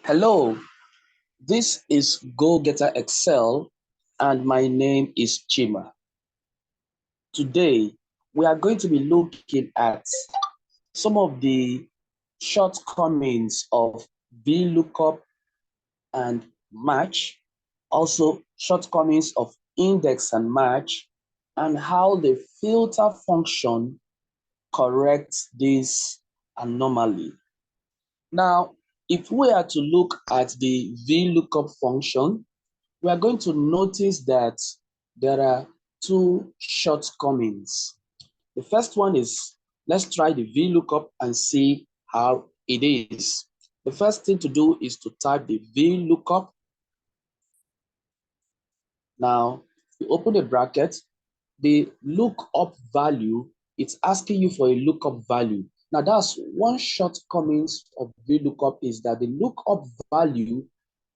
Hello, this is Go Getter Excel, and my name is Chima. Today, we are going to be looking at some of the shortcomings of VLOOKUP and match, also shortcomings of index and match, and how the filter function corrects this anomaly. Now, if we are to look at the VLOOKUP function, we are going to notice that there are two shortcomings. The first one is, let's try the VLOOKUP and see how it is. The first thing to do is to type the VLOOKUP. Now, you open a bracket, the lookup value, it's asking you for a lookup value. Now, that's one shortcomings of VLOOKUP is that the lookup value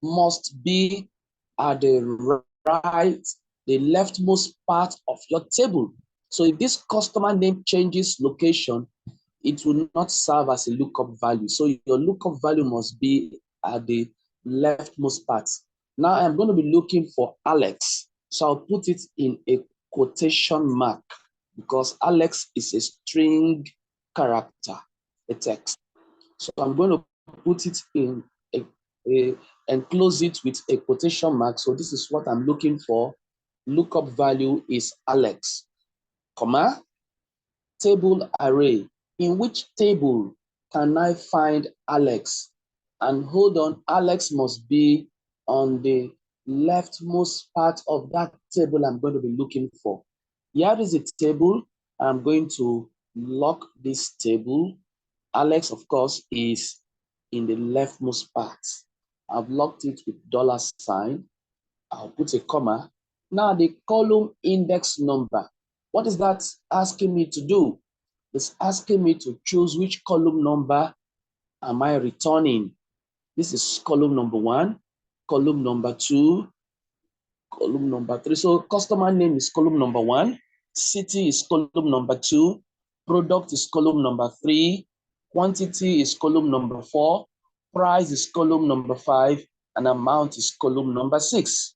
must be at the leftmost part of your table. So if this customer name changes location, it will not serve as a lookup value. So your lookup value must be at the leftmost part. Now I'm going to be looking for Alex. So I'll put it in a quotation mark because Alex is a string character, a text. So I'm going to put it in and close it with a quotation mark. So this is what I'm looking for. Lookup value is Alex, comma, table array. In which table can I find Alex? And hold on, Alex must be on the leftmost part of that table I'm going to be looking for. Here is a table. I'm going to lock this table. Alex, of course, is in the leftmost part. I've locked it with $sign. I'll put a comma. Now the column index number. What is that asking me to do? It's asking me to choose which column number am I returning. This is column number 1, column number 2, column number 3. So customer name is column number 1, city is column number 2, product is column number 3, quantity is column number 4, price is column number 5, and amount is column number 6.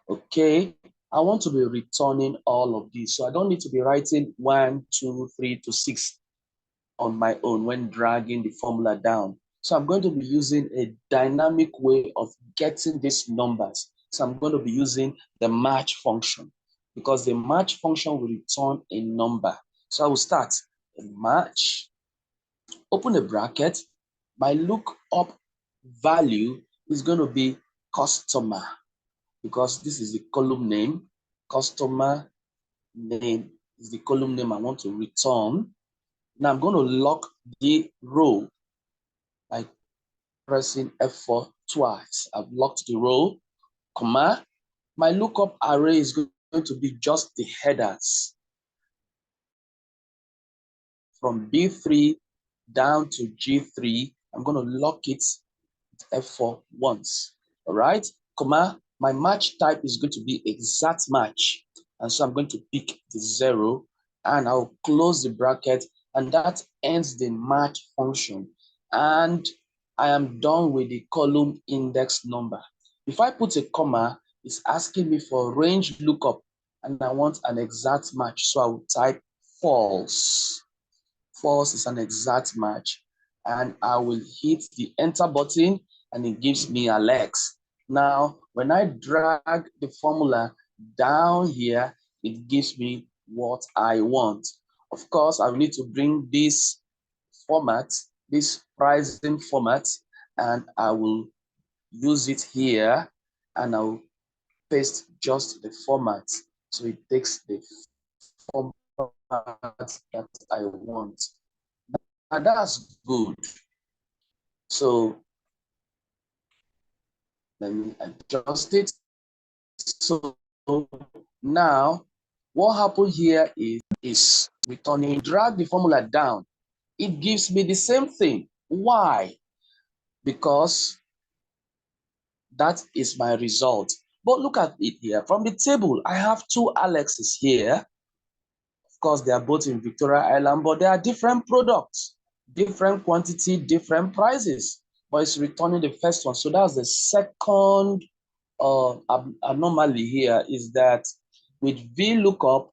Okay, I want to be returning all of these. So I don't need to be writing 1, 2, 3 to 6 on my own when dragging the formula down. So I'm going to be using a dynamic way of getting these numbers. So I'm going to be using the match function because the match function will return a number. So I will start a match, open a bracket. My lookup value is going to be customer because this is the column name. Customer name is the column name I want to return. Now I'm going to lock the row by pressing F4 twice. I've locked the row, comma. My lookup array is going to be just the headers from B3 down to G3. I'm going to lock it with F4 once. All right, comma. My match type is going to be exact match. And so I'm going to pick the 0 and I'll close the bracket, and that ends the match function. And I am done with the column index number. If I put a comma, it's asking me for range lookup, and I want an exact match. So I will type false. False is an exact match. And I will hit the enter button, and it gives me Alex. Now, when I drag the formula down here, it gives me what I want. Of course, I will need to bring this format, this pricing format, and I will use it here, and I'll paste just the format. So it takes the format that I want. And that's good. So let me adjust it. So now what happened here is returning, drag the formula down. It gives me the same thing. Why? Because that is my result. But look at it here. From the table, I have 2 Alexes here. Of course, they are both in Victoria Island, but they are different products, different quantity, different prices. but it's returning the first one. So that's the second anomaly here, is that with VLOOKUP,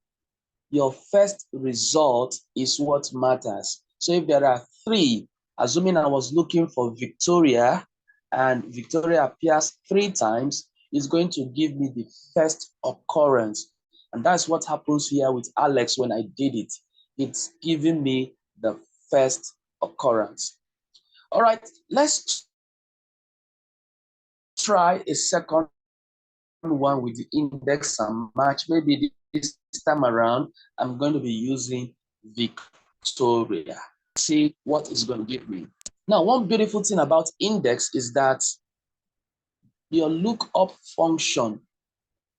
your first result is what matters. So if there are three, assuming I was looking for Victoria and Victoria appears 3 times, it's going to give me the first occurrence. And that's what happens here with Alex when I did it. It's giving me the first occurrence. All right, let's try a second one with the index and match. Maybe this time around, I'm going to be using Victoria. See what it's going to give me. Now, one beautiful thing about index is that your lookup function,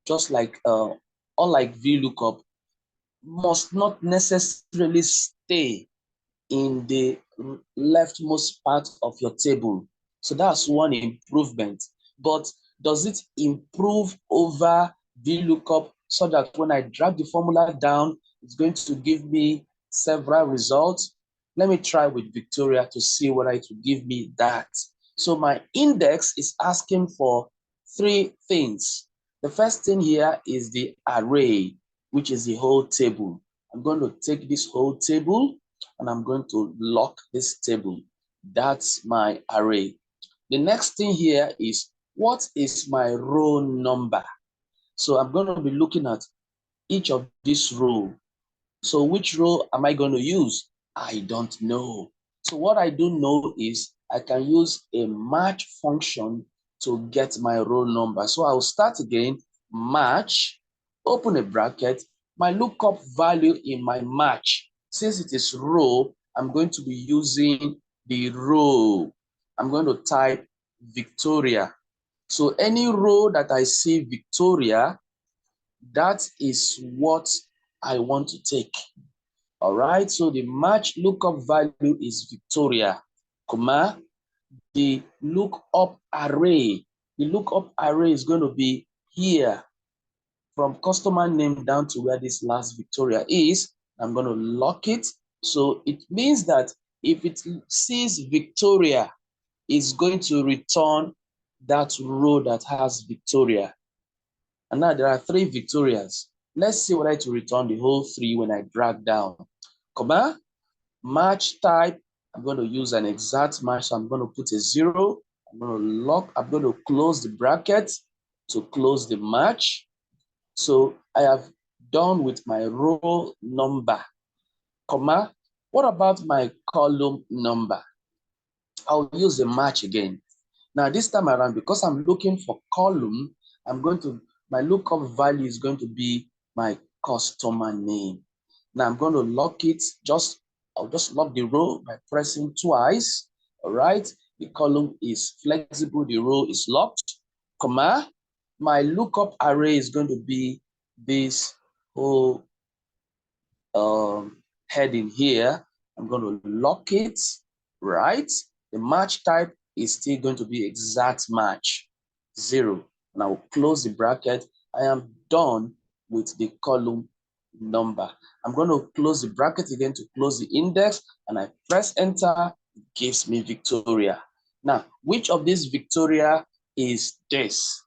just like unlike VLOOKUP, must not necessarily stay in the leftmost part of your table. So that's one improvement. But does it improve over VLOOKUP so that when I drag the formula down, it's going to give me several results? Let me try with Victoria to see whether it will give me that. So my index is asking for 3 things. The first thing here is the array, which is the whole table. I'm going to take this whole table and I'm going to lock this table. That's my array. The next thing here is, what is my row number? So I'm going to be looking at each of these rows. So which row am I going to use? I don't know. So what I do know is I can use a match function to get my row number. So I'll start again, match, open a bracket, my lookup value in my match. Since it is row, I'm going to be using the row. I'm going to type Victoria. So any row that I see Victoria, that is what I want to take. All right, so the match lookup value is Victoria, comma, the lookup array. The lookup array is going to be here from customer name down to where this last Victoria is. I'm going to lock it. So it means that if it sees Victoria, it's going to return that row that has Victoria. And now there are 3 Victorias. Let's see whether it will return the whole 3 when I drag down. Comma, match type, I'm going to use an exact match. So I'm going to put a 0. I'm going to close the bracket to close the match. So I have done with my row number, comma. What about my column number? I'll use the match again. Now this time around, because I'm looking for column, my lookup value is going to be my customer name. Now I'm going to lock it, I'll just lock the row by pressing twice, all right? The column is flexible, the row is locked, comma. My lookup array is going to be this whole heading here. I'm going to lock it, right? The match type is still going to be exact match, 0. And I will close the bracket. I am done with the column number. I'm going to close the bracket again to close the index, and I press enter, it gives me Victoria. Now, which of these Victoria is this?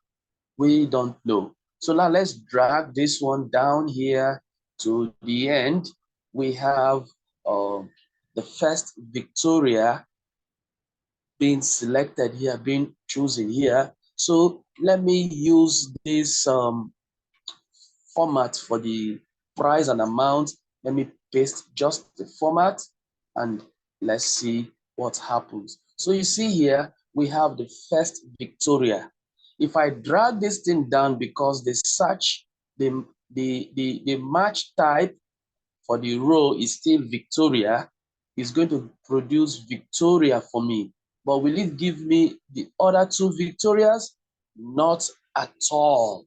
We don't know. So now let's drag this one down here to the end. We have the first Victoria being selected here, being chosen here. So let me use this format for the price and amount. Let me paste just the format and let's see what happens. So you see here, we have the first Victoria. If I drag this thing down, because the search, the match type for the row is still Victoria, is going to produce Victoria for me. But will it give me the other 2 Victorias? Not at all.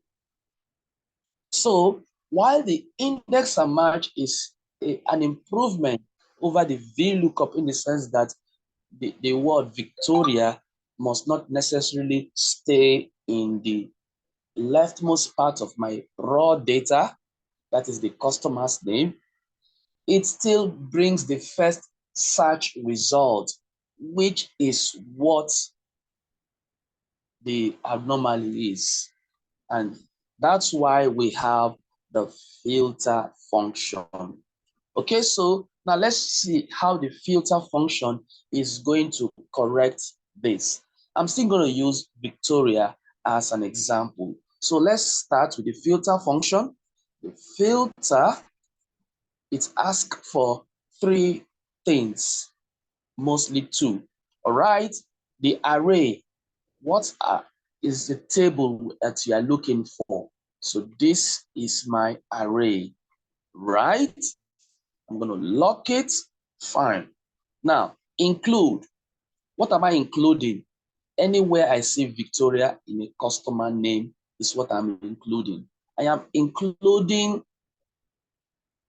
So while the index and match is an improvement over the VLOOKUP in the sense that the word Victoria must not necessarily stay in the leftmost part of my raw data, that is the customer's name, it still brings the first search result, which is what the abnormality is. And that's why we have the filter function. Okay, so now let's see how the filter function is going to correct this. I'm still going to use Victoria as an example. So let's start with the filter function. The filter, it asks for three things, mostly two. All right, the array, what is the table that you are looking for? So this is my array, right? I'm going to lock it. Fine. Now, include. What am I including? Anywhere I see Victoria in a customer name is what I'm including. I am including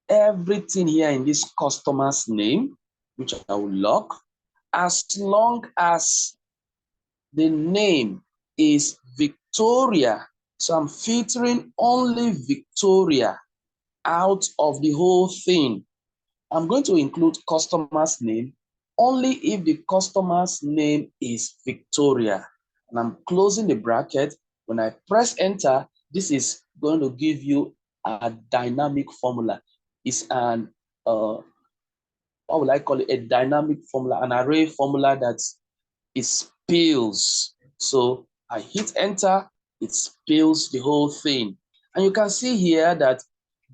everything here in this customer's name, which I will lock, as long as the name is Victoria. So I'm filtering only Victoria out of the whole thing. I'm going to include customer's name only if the customer's name is Victoria. And I'm closing the bracket. When I press enter, this is going to give you a dynamic formula. It's an, what would I call it? A dynamic formula, an array formula that it spills. So I hit enter, it spills the whole thing. And you can see here that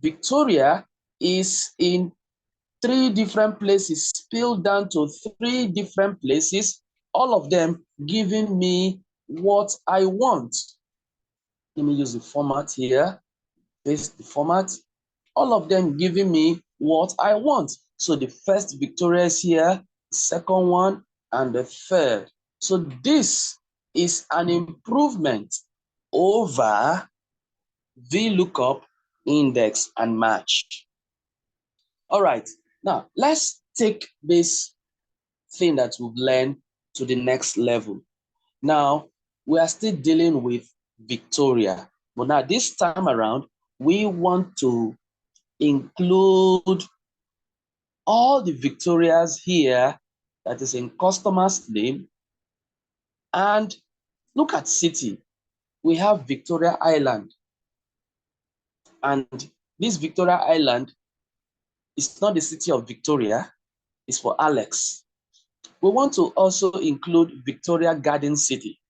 Victoria is in three different places, spilled down to three different places, all of them giving me what I want. Let me use the format here, paste the format, all of them giving me what I want. So the first Victoria is here, the second one, and the third. So this is an improvement over VLOOKUP, index, and match. All right, now let's take this thing that we've learned to the next level. Now, we are still dealing with Victoria, but now this time around, we want to include all the Victorias here that is in customer's name. And look at city. We have Victoria Island. And this Victoria Island is not the city of Victoria, it's for Alex. We want to also include Victoria Garden City.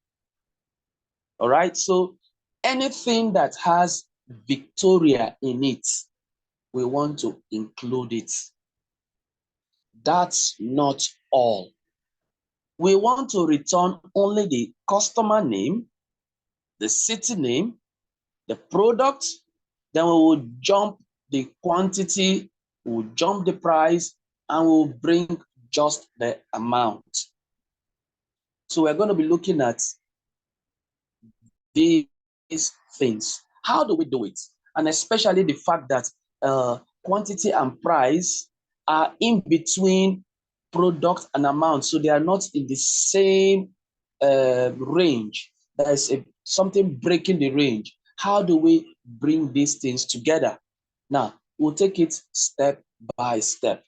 All right, so anything that has Victoria in it, we want to include it. That's not all. We want to return only the customer name, the city name, the product, then we will jump the quantity, we'll jump the price, and we'll bring just the amount. So we're going to be looking at these things. How do we do it? And especially the fact that quantity and price are in between product and amount. So they are not in the same range. There is something breaking the range. How do we bring these things together? Now, we'll take it step by step.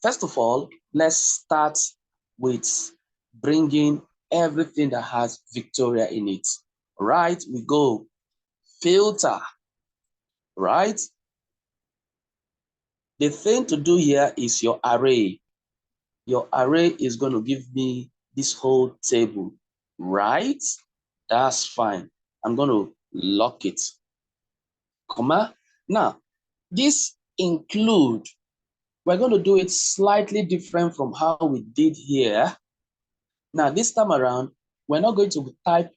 First of all, let's start with bringing everything that has Victoria in it. Right, we go filter, right? The thing to do here is your array. Your array is going to give me this whole table, right? That's fine. I'm going to lock it, comma. Now, this include, we're going to do it slightly different from how we did here. Now, this time around, we're not going to type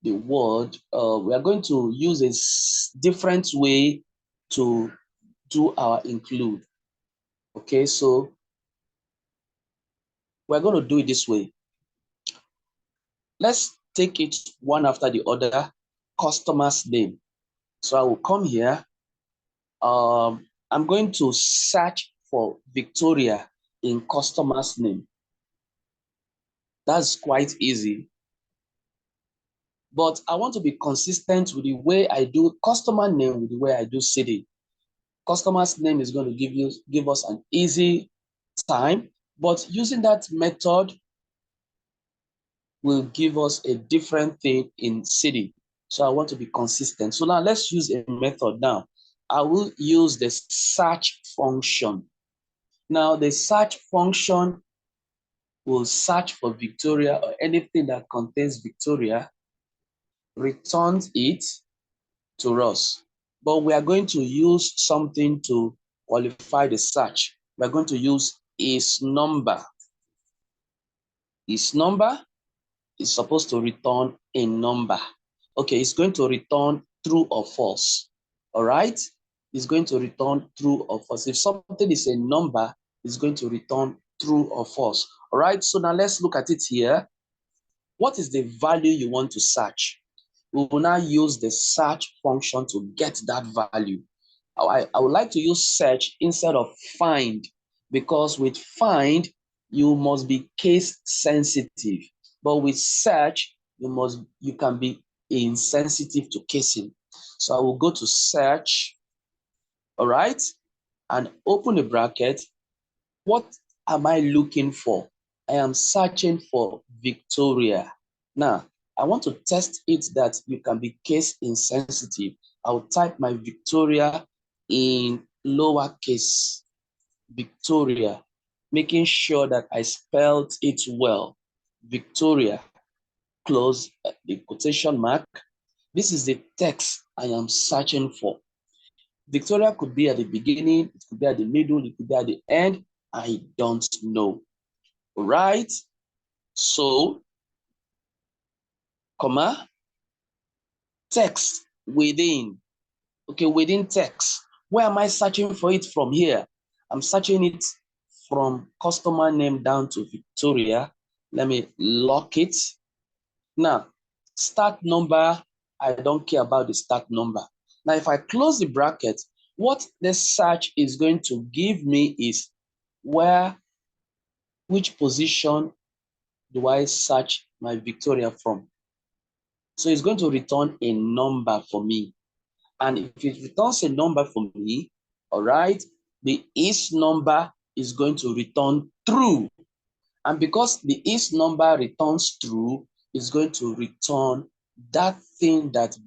the word, we are going to use a different way to do our include. Okay, so we're going to do it this way. Let's take it one after the other, customer's name. So I will come here. I'm going to search for Victoria in customer's name. That's quite easy. But I want to be consistent with the way I do customer name with the way I do city. Customer's name is going to give us an easy time, but using that method will give us a different thing in city. So I want to be consistent. So now let's use a method now. I will use the search function. Now the search function will search for Victoria or anything that contains Victoria, returns it to us. But we are going to use something to qualify the search. We're going to use is number. Is number is supposed to return a number. Okay, it's going to return true or false. All right? It's going to return true or false. If something is a number, it's going to return true or false. All right, so now let's look at it here. What is the value you want to search? We will now use the search function to get that value. I would like to use search instead of find, because with find, you must be case sensitive. But with search, you can be insensitive to casing. So I will go to search, all right, and open a bracket. What am I looking for? I am searching for Victoria. Now, I want to test it that you can be case insensitive. I'll type my Victoria in lowercase, Victoria, making sure that I spelled it well. Victoria, close the quotation mark. This is the text I am searching for. Victoria could be at the beginning, it could be at the middle, it could be at the end. I don't know. All right? So, comma, text within. Okay, within text. Where am I searching for it from here? I'm searching it from customer name down to Victoria. Let me lock it. Now, start number, I don't care about the start number. Now, if I close the bracket, what the search is going to give me is which position do I search my Victoria from? So it's going to return a number for me. And if it returns a number for me, all right, the is number is going to return true. And because the is number returns true, it's going to return that thing that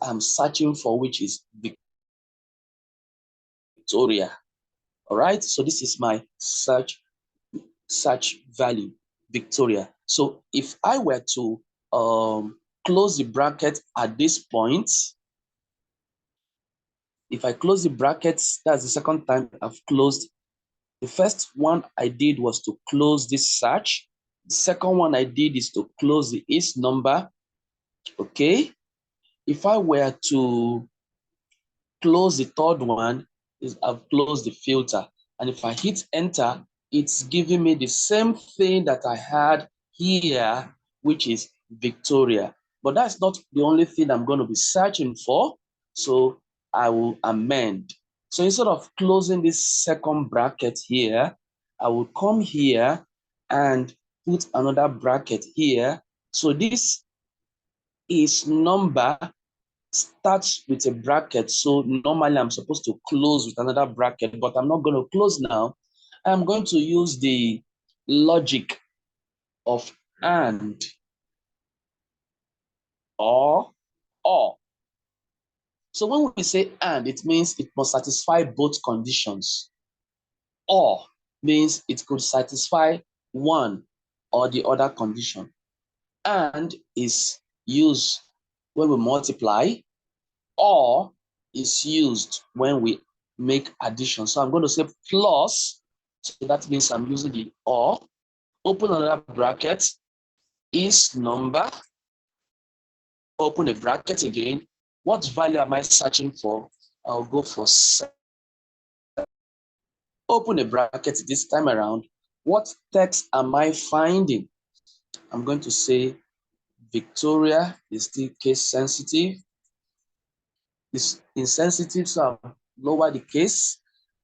I'm searching for, which is Victoria. All right, so this is my search value, Victoria. So if I were to close the bracket at this point, if I close the brackets, that's the second time I've closed. The first one I did was to close this search. The second one I did is to close the is number. Okay. If I were to close the third one, I've closed the filter. And if I hit enter, it's giving me the same thing that I had here, which is Victoria. But that's not the only thing I'm going to be searching for. So I will amend. So instead of closing this second bracket here, I will come here and put another bracket here. So this is number starts with a bracket. So normally I'm supposed to close with another bracket, but I'm not going to close now. I'm going to use the logic of and or. So when we say and, it means it must satisfy both conditions. Or means it could satisfy one or the other condition. And is used when we multiply, or is used when we make addition. So I'm going to say plus, so that means I'm using the or. Open another bracket, is number, open a bracket again. What value am I searching for? I'll go for 7. Open a bracket this time around. What text am I finding? I'm going to say Victoria is still case sensitive. It's insensitive, so I'll lower the case.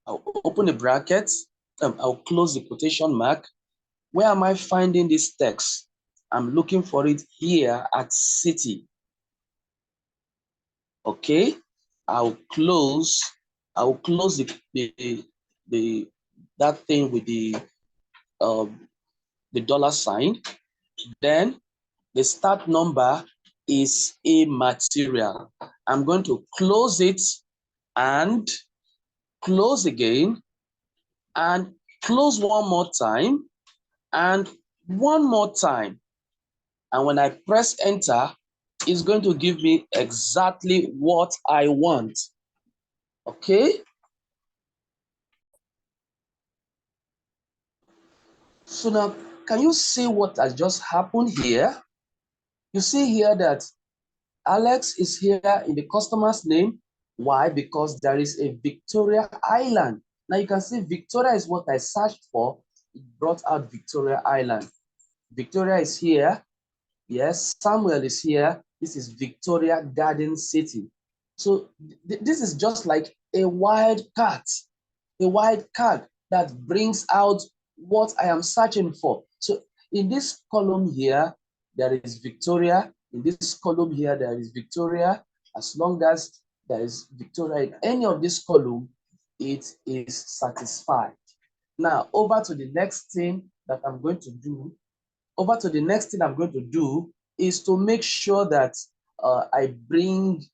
I'll open a bracket. I'll close the quotation mark. Where am I finding this text? I'm looking for it here at city. Okay, I'll close that thing with the dollar sign. Then the start number is a material. I'm going to close it and close again and close one more time and one more time. And when I press enter, it's going to give me exactly what I want. Okay? So now, can you see what has just happened here? You see here that Alex is here in the customer's name. Why? Because there is a Victoria Island. Now you can see Victoria is what I searched for. It brought out Victoria Island. Victoria is here. Yes, Samuel is here. This is Victoria Garden City. So this is just like a wild card that brings out what I am searching for. So in this column here, there is Victoria. In this column here, there is Victoria. As long as there is Victoria in any of this column, it is satisfied. Now, over to the next thing that I'm going to do. Over to the next thing I'm going to do is to make sure that I bring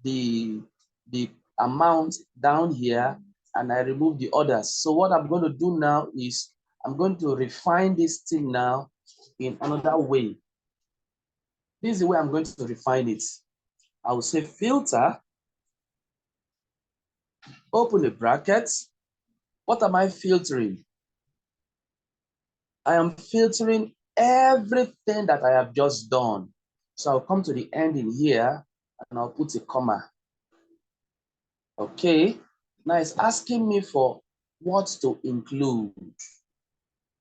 the amount down here and I remove the others. So what I'm going to do now is I'm going to refine this thing now in another way. This is the way I'm going to refine it. I will say filter, open the brackets. What am I filtering? I am filtering everything that I have just done. So I'll come to the end in here and I'll put a comma. Okay, now it's asking me for what to include.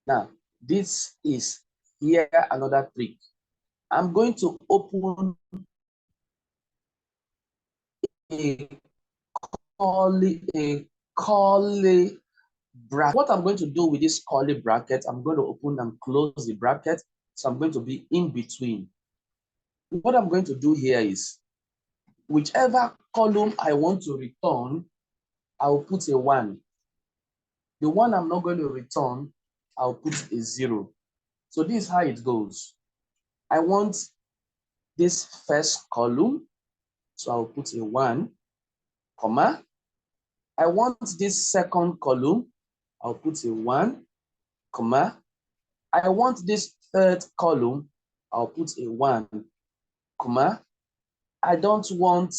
Now, this is here another trick. I'm going to open a curly bracket. What I'm going to do with this curly bracket, I'm going to open and close the bracket. So I'm going to be in between. What I'm going to do here is, whichever column I want to return, I'll put a 1. The one I'm not going to return, I'll put a 0. So this is how it goes. I want this first column, so I'll put a 1, comma. I want this second column, I'll put a 1, comma. I want this third column, I'll put a 1, comma. I don't want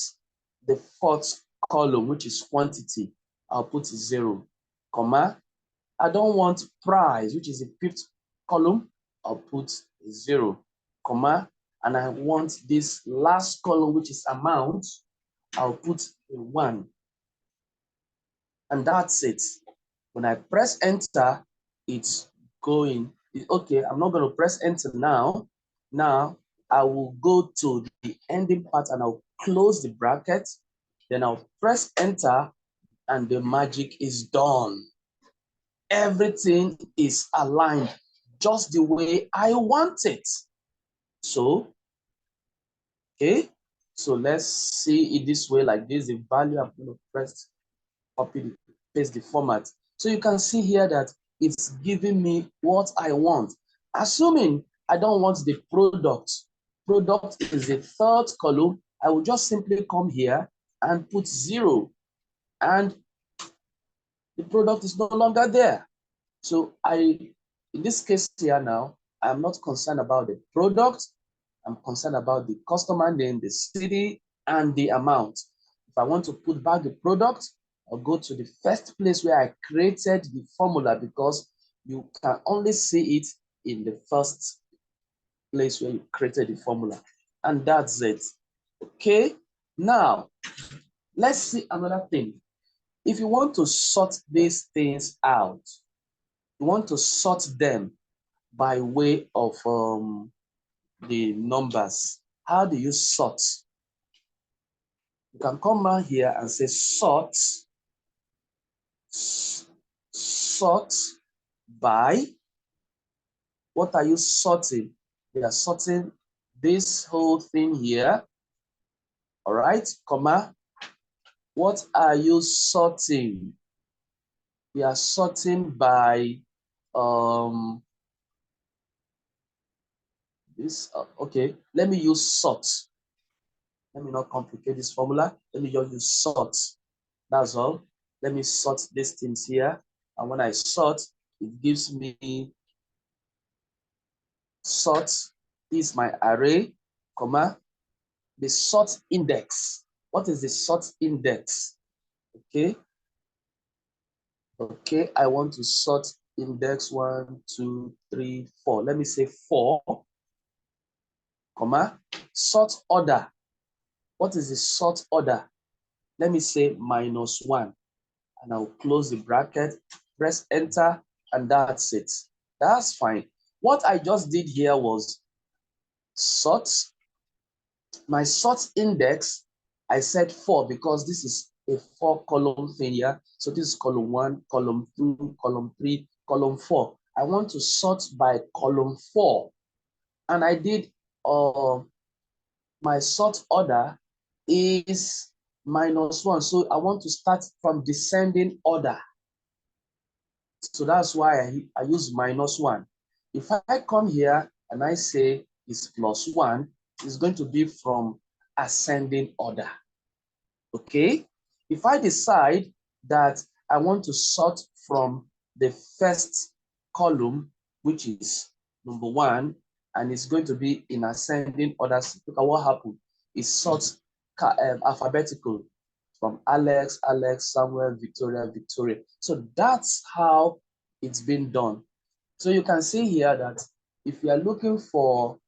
the fourth column, which is quantity, I'll put a 0, comma. I don't want price, which is the fifth column, I'll put a 0, comma. And I want this last column, which is amount, I'll put a 1. And that's it. When I press enter, it's going. Okay, I'm not going to press enter now. Now, I will go to the ending part and I'll close the bracket. Then I'll press enter and the magic is done. Everything is aligned just the way I want it. So, okay, so let's see it this way, like this, the value I'm going to press, copy, paste the format. So you can see here that it's giving me what I want. Assuming I don't want the product. Product is the third column. I will just simply come here and put 0. And the product is no longer there. So in this case here now, I'm not concerned about the product. I'm concerned about the customer name, the city, and the amount. If I want to put back the product, I'll go to the first place where I created the formula because you can only see it in the first place where you created the formula. And that's it. Okay. Now, let's see another thing. If you want to sort these things out, you want to sort them by way of the numbers. How do you sort? You can come down here and say sort by. What are you sorting? We are sorting this whole thing here. All right, comma. What are you sorting? We are sorting by This, okay, let me use sort. Let me not complicate this formula. Let me just use sort. That's all. Let me sort these things here. And when I sort, it gives me sort is my array, comma, the sort index. What is the sort index? Okay. Okay, I want to sort index 1, 2, 3, 4. Let me say 4, comma, sort order. What is the sort order? Let me say -1. And I'll close the bracket, press enter, and that's it. That's fine. What I just did here was sort. My sort index, I said 4 because this is a 4-column thing here. So this is column 1, column 2, column 3, column 4. I want to sort by column 4. And I did my sort order is -1. So I want to start from descending order. So that's why I use -1. If I come here and I say it's +1, it's going to be from ascending order. Okay? If I decide that I want to sort from the first column, which is number 1, and it's going to be in ascending order, look at what happened. It sorts alphabetical from Alex, Samuel, Victoria, Victoria. So that's how it's been done. So you can see here that if you are looking for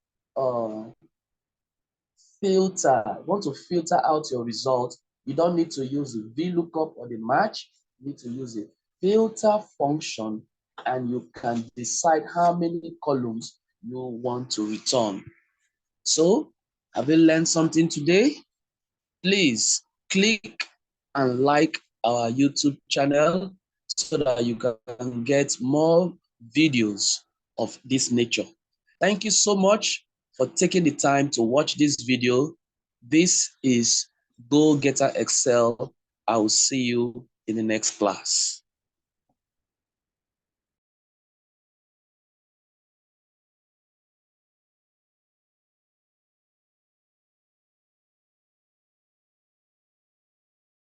want to filter out your result, you don't need to use the VLOOKUP or the match. You need to use a filter function, and you can decide how many columns you want to return. So, have you learned something today? Please click and like our YouTube channel so that you can get more videos of this nature. Thank you so much for taking the time to watch this video. This is Go Getter Excel. I will see you in the next class.